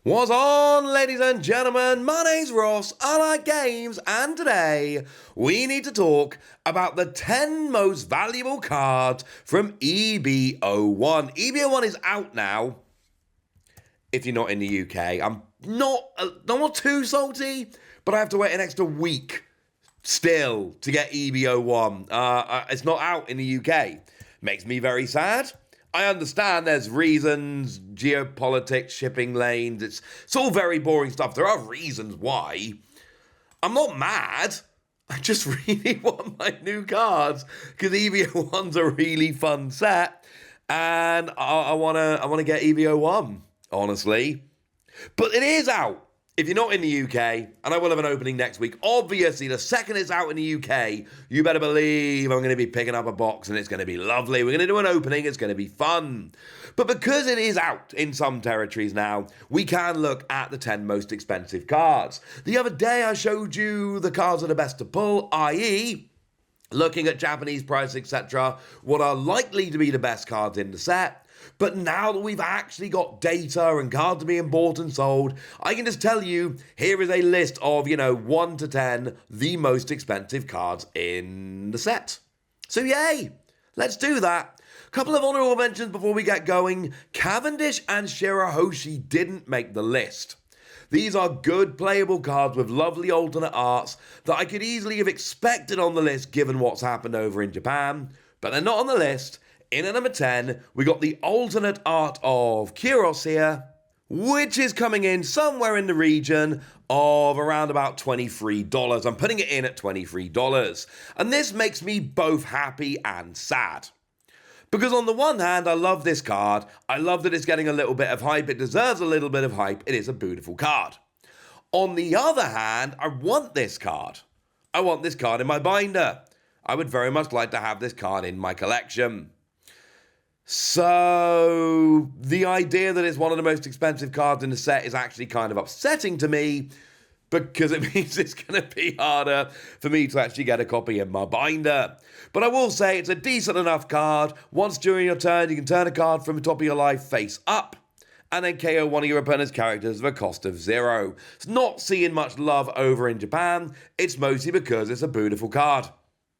What's on, ladies and gentlemen? My name's Ross, I like games, and today we need to talk about the 10 most valuable cards from EB-01. EB-01 is out now, if you're not in the UK. I'm not too salty, but I have to wait an extra week still to get EB-01. It's not out in the UK. Makes me very sad. I understand there's reasons, geopolitics, shipping lanes, it's all very boring stuff. There are reasons why. I'm not mad. I just really want my new cards because EB-01's a really fun set and I wanna get EB-01, honestly. But it is out. If you're not in the UK, and I will have an opening next week, obviously the second it's out in the UK, you better believe I'm going to be picking up a box and it's going to be lovely. We're going to do an opening, it's going to be fun. But because it is out in some territories now, we can look at the 10 most expensive cards. The other day I showed you the cards that are best to pull, i.e., looking at Japanese price, etc., what are likely to be the best cards in the set. But now that we've actually got data and cards being bought and sold, I can just tell you, here is a list of, 1 to 10, the most expensive cards in the set. So yay, let's do that. Couple of honorable mentions before we get going. Cavendish and Shirahoshi didn't make the list. These are good playable cards with lovely alternate arts that I could easily have expected on the list given what's happened over in Japan, but they're not on the list. In at number 10, we got the alternate art of Curos here, which is coming in somewhere in the region of around about $23. I'm putting it in at $23. And this makes me both happy and sad. Because on the one hand, I love this card. I love that it's getting a little bit of hype. It deserves a little bit of hype. It is a beautiful card. On the other hand, I want this card. I want this card in my binder. I would very much like to have this card in my collection. So, the idea that it's one of the most expensive cards in the set is actually kind of upsetting to me because it means it's going to be harder for me to actually get a copy in my binder. But I will say it's a decent enough card. Once during your turn, you can turn a card from the top of your life face up and then KO one of your opponent's characters at a cost of 0. It's not seeing much love over in Japan. It's mostly because it's a beautiful card.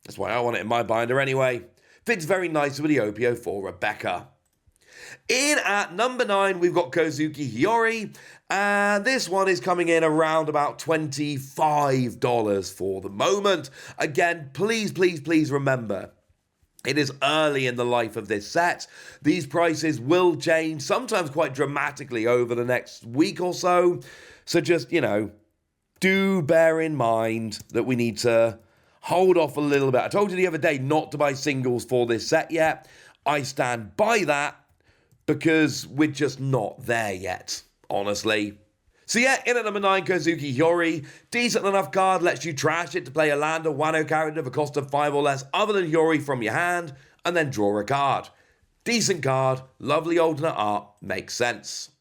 That's why I want it in my binder anyway. Fits very nicely with the Opio for Rebecca. In at number 9, we've got Kuki Hiori, and this one is coming in around about $25 for the moment. Again, please remember, it is early in the life of this set. These prices will change, sometimes quite dramatically over the next week or so. So just, do bear in mind that we need to hold off a little bit. I told you the other day not to buy singles for this set yet. I stand by that because we're just not there yet, honestly. So yeah, in at number 9, Kuki Hiori. Decent enough card, lets you trash it to play a land or Wano character for a cost of 5 or less other than Hiori from your hand, and then draw a card. Decent card, lovely alternate art, makes sense.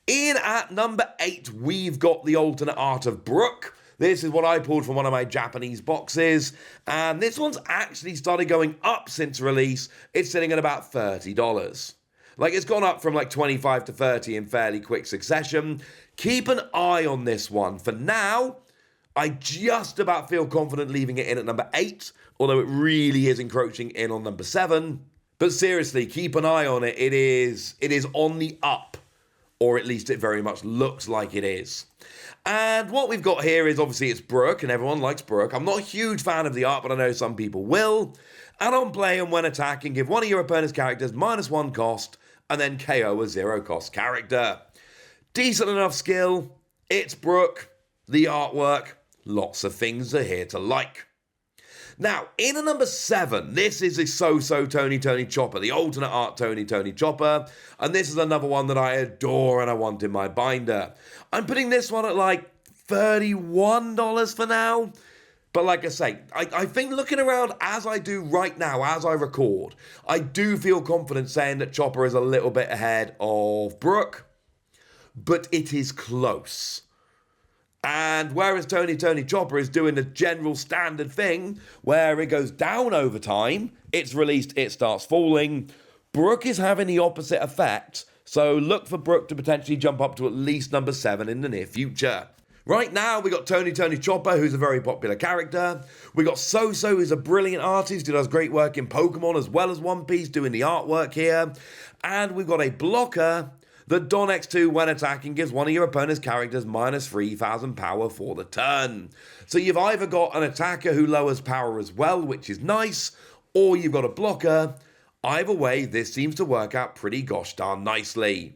In at number 8, we've got the alternate art of Brooke. This is what I pulled from one of my Japanese boxes, and this one's actually started going up since release. It's sitting at about $30. It's gone up from 25 to 30 in fairly quick succession. Keep an eye on this one. For now, I just about feel confident leaving it in at number 8, although it really is encroaching in on number 7. But seriously, keep an eye on it. It is on the up, or at least it very much looks like it is. And what we've got here is obviously it's Brooke, and everyone likes Brooke. I'm not a huge fan of the art, but I know some people will. And on play and when attacking, give one of your opponent's characters -1 cost, and then KO a 0 cost character. Decent enough skill. It's Brooke. The artwork. Lots of things are here to like. Now, in at number 7, this is a so-so Tony Chopper, the alternate art Tony Chopper, and this is another one that I adore and I want in my binder. I'm putting this one at $31 for now, but like I say, I think looking around as I do right now, as I record, I do feel confident saying that Chopper is a little bit ahead of Brooke, but it is close. And whereas Tony Chopper is doing the general standard thing, where it goes down over time, it's released, it starts falling, Brooke is having the opposite effect, So look for Brooke to potentially jump up to at least number 7 in the near future. Right now, we got Tony Chopper, who's a very popular character. We got So-So, who's a brilliant artist who does great work in Pokemon as well as One Piece, doing the artwork here. And we've got a blocker that Don X2, when attacking, gives one of your opponent's characters minus 3,000 power for the turn. So you've either got an attacker who lowers power as well, which is nice, or you've got a blocker. Either way, this seems to work out pretty gosh darn nicely.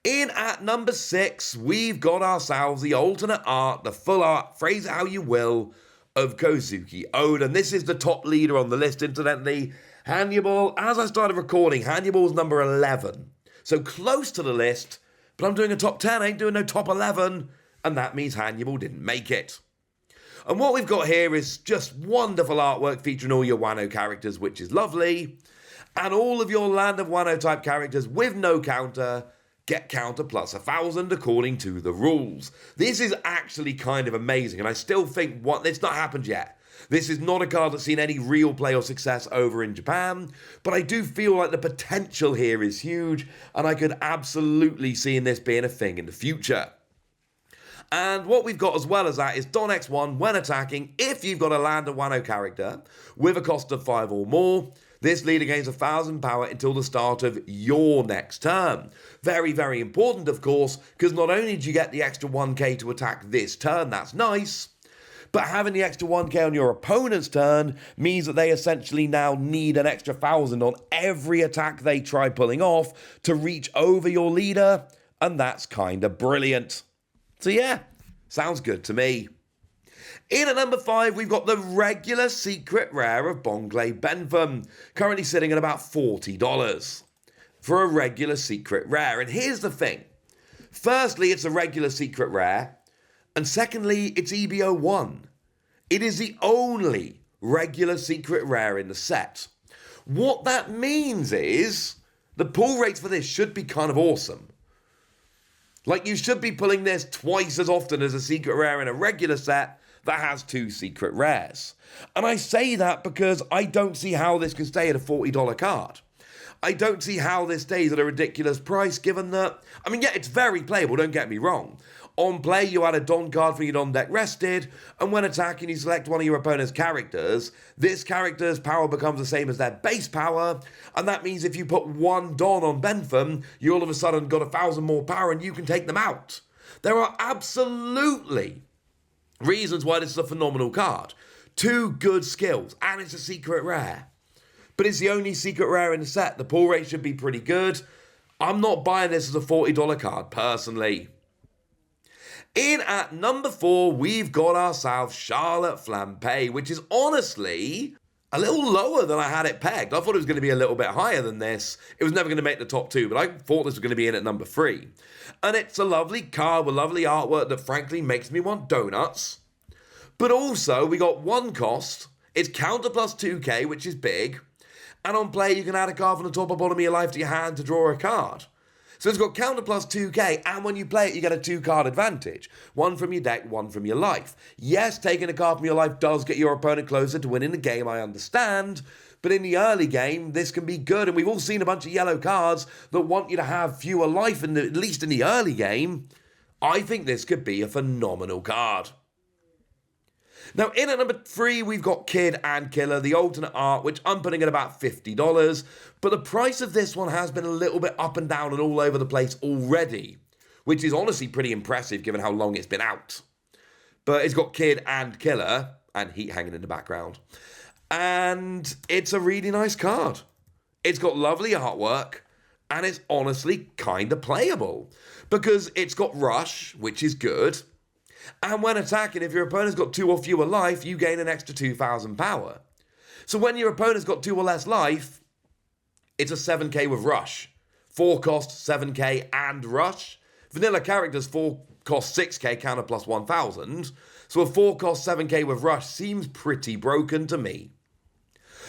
In at number 6, we've got ourselves the alternate art, the full art, phrase it how you will, of Kozuki Oda. And this is the top leader on the list, incidentally. Hannibal, as I started recording, Hannibal's number 11. So close to the list, but I'm doing a top 10, I ain't doing no top 11, and that means Hannibal didn't make it. And what we've got here is just wonderful artwork featuring all your Wano characters, which is lovely, and all of your Land of Wano type characters with no counter get counter plus 1,000 according to the rules. This is actually kind of amazing, and I still think it's not happened yet. This is not a card that's seen any real play or success over in Japan, but I do feel like the potential here is huge, and I could absolutely see this being a thing in the future. And what we've got as well as that is Don X1, when attacking, if you've got a Land of Wano character with a cost of 5 or more, this leader gains 1,000 power until the start of your next turn. Very, very important, of course, because not only do you get the extra 1k to attack this turn, that's nice, but having the extra 1k on your opponent's turn means that they essentially now need an extra 1,000 on every attack they try pulling off to reach over your leader, and that's kind of brilliant. So yeah, sounds good to me. In at number 5, we've got the regular secret rare of Bongay Nam, currently sitting at about $40 for a regular secret rare. And here's the thing. Firstly, it's a regular secret rare. And secondly, it's EB-01. It is the only regular secret rare in the set. What that means is the pull rates for this should be kind of awesome. Like, you should be pulling this twice as often as a secret rare in a regular set that has 2 secret rares. And I say that because I don't see how this can stay at a $40 card. I don't see how this stays at a ridiculous price, given that, I mean, yeah, it's very playable, don't get me wrong. On play, you add a Don card for your Don deck rested, and when attacking, you select one of your opponent's characters. This character's power becomes the same as their base power, and that means if you put one Don on Bentham, you all of a sudden got 1,000 more power and you can take them out. There are absolutely reasons why this is a phenomenal card. 2 good skills, and it's a secret rare. But it's the only secret rare in the set. The pull rate should be pretty good. I'm not buying this as a $40 card, personally. In at number 4, we've got ourselves Charlotte Flampe, which is honestly a little lower than I had it pegged. I thought it was going to be a little bit higher than this. It was never going to make the top 2, but I thought this was going to be in at number 3. And it's a lovely card with lovely artwork that frankly makes me want donuts. But also, we got 1 cost. It's counter plus 2k, which is big. And on play, you can add a card from the top or bottom of your life to your hand to draw a card. So it's got counter plus 2k, and when you play it, you get a 2-card advantage. 1 from your deck, 1 from your life. Yes, taking a card from your life does get your opponent closer to winning the game, I understand. But in the early game, this can be good, and we've all seen a bunch of yellow cards that want you to have fewer life, at least in the early game. I think this could be a phenomenal card. Now, in at number 3, we've got Kid and Killer, the alternate art, which I'm putting at about $50. But the price of this one has been a little bit up and down and all over the place already, which is honestly pretty impressive given how long it's been out. But it's got Kid and Killer, and Heat hanging in the background. And it's a really nice card. It's got lovely artwork, and it's honestly kind of playable. Because it's got Rush, which is good. And when attacking, if your opponent's got 2 or fewer life, you gain an extra 2,000 power. So when your opponent's got 2 or less life, it's a 7k with Rush. 4 cost 7k and Rush. Vanilla characters 4 cost 6k, counter plus 1,000. So a 4 cost 7k with Rush seems pretty broken to me.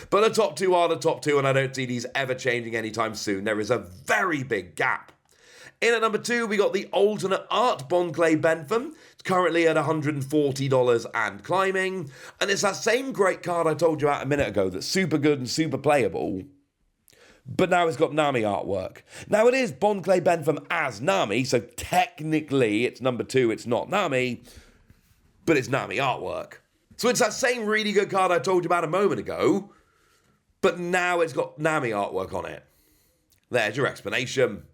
But the top 2 are the top 2, and I don't see these ever changing anytime soon. There is a very big gap. In at number 2, we got the alternate art Bongay Nam. It's currently at $140 and climbing. And it's that same great card I told you about a minute ago that's super good and super playable. but now it's got Nami artwork. Now it is Bond Clay Bentham as Nami, so technically it's number 2, it's not Nami, but it's Nami artwork. So it's that same really good card I told you about a moment ago, but now it's got Nami artwork on it. There's your explanation.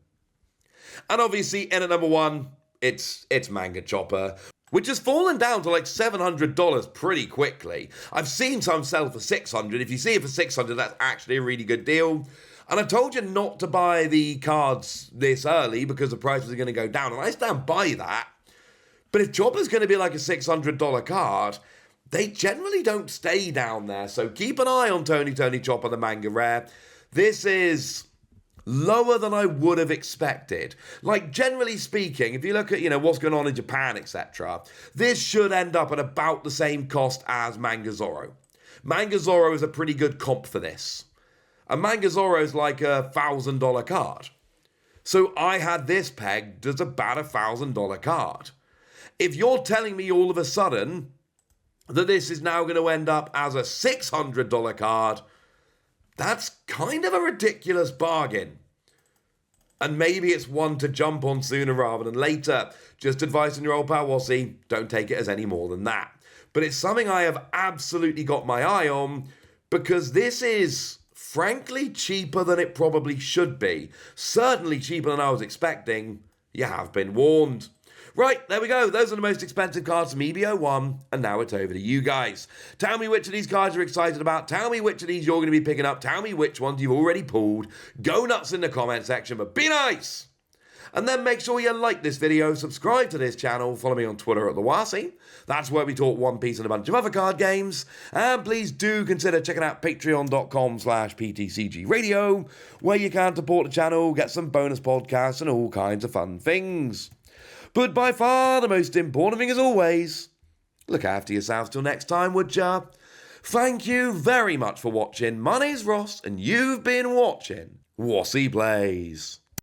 And obviously, in at number 1, it's Manga Chopper, which has fallen down to like $700 pretty quickly. I've seen some sell for $600. If you see it for $600, that's actually a really good deal. And I told you not to buy the cards this early because the prices are going to go down, and I stand by that. But if Chopper's going to be like a $600 card, they generally don't stay down there. So keep an eye on Tony Chopper, the manga rare. This is lower than I would have expected. Like, generally speaking, if you look at, what's going on in Japan, etc., this should end up at about the same cost as Mangazoro. Mangazoro is a pretty good comp for this. And Mangazoro is like a $1,000 card. So I had this pegged as about a $1,000 card. If you're telling me all of a sudden that this is now going to end up as a $600 card, that's kind of a ridiculous bargain. And maybe it's one to jump on sooner rather than later. Just advice on your old pal Wassy, don't take it as any more than that. But it's something I have absolutely got my eye on, because this is frankly cheaper than it probably should be. Certainly cheaper than I was expecting. You have been warned. Right, there we go. Those are the most expensive cards from EB-01, and now it's over to you guys. Tell me which of these cards you're excited about. Tell me which of these you're going to be picking up. Tell me which ones you've already pulled. Go nuts in the comment section, but be nice! And then make sure you like this video, subscribe to this channel, follow me on Twitter at TheWassy. That's where we talk One Piece and a bunch of other card games. And please do consider checking out patreon.com/PTCG Radio, where you can support the channel, get some bonus podcasts and all kinds of fun things. But by far the most important thing, as always, look after yourselves till next time, would ya? Thank you very much for watching. My name's Ross, and you've been watching Wassy Plays.